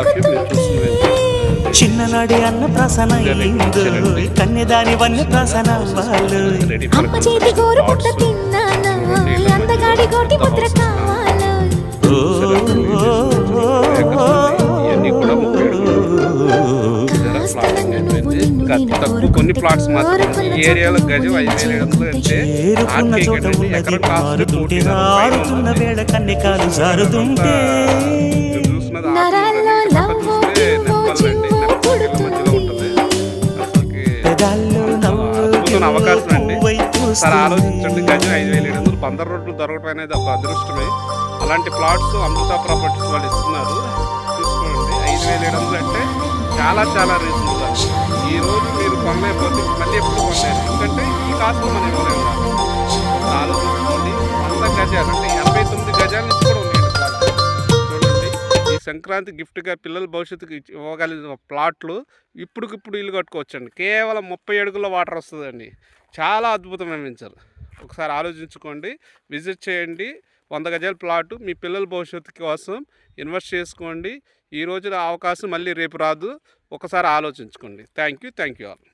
Of మీరు చూస్తుంది చిన్ననాడి అన్న ప్రసన కన్యదాని వన్య ప్రసన వాళ్ళు అమ్మ చేతి గోరు పుట్ట తిన్నాను అందగాడి గోటి ముద్ర కావాలో ఇవన్నీ కూడా 37 తక్కువ కొన్ని ప్లాట్స్ మాత్రం ఈ ఏరియాలో గజం 5,700 అంటే ఎక్కడ ఆరుతున్న వేళ కన్యకాలు జారుతుంటే అవకాశం అండి సార్ ఆలోచించండి. గజం 5,700 బందర్ రోడ్లు దొరకడం అనేది ఒక అదృష్టమే. అలాంటి ప్లాట్స్ అమృత ప్రాపర్టీస్ వాళ్ళు ఇస్తున్నారు, తీసుకోండి. 5,700 అంటే చాలా చాలా రీజనబుల్. ఈ రోజు మీరు కొనలేకపోతే మళ్ళీ ఎప్పుడు కొనలేదు, ఎందుకంటే ఈ కాస్ట్ మనం ఇవ్వలేము. ఆలోచించుకోండి. 100 గజాలు అంటే 89 గజాల నుంచి కూడా ఉన్నాయండి ప్లాట్లు. చూడండి, ఈ సంక్రాంతి గిఫ్ట్గా పిల్లల భవిష్యత్తుకి ఇవ్వగలిగిన ప్లాట్లు ఇప్పుడుకిప్పుడు ఇల్లు కట్టుకోవచ్చండి. కేవలం 30 అడుగుల వాటర్ వస్తుందండి. చాలా అద్భుతమైన సార్. ఒకసారి ఆలోచించుకోండి, విజిట్ చేయండి. 100 గజాల ప్లాటు మీ పిల్లల భవిష్యత్తు కోసం ఇన్వెస్ట్ చేసుకోండి. ఈ రోజున అవకాశం మళ్ళీ రేపు రాదు. ఒకసారి ఆలోచించుకోండి. Thank you all.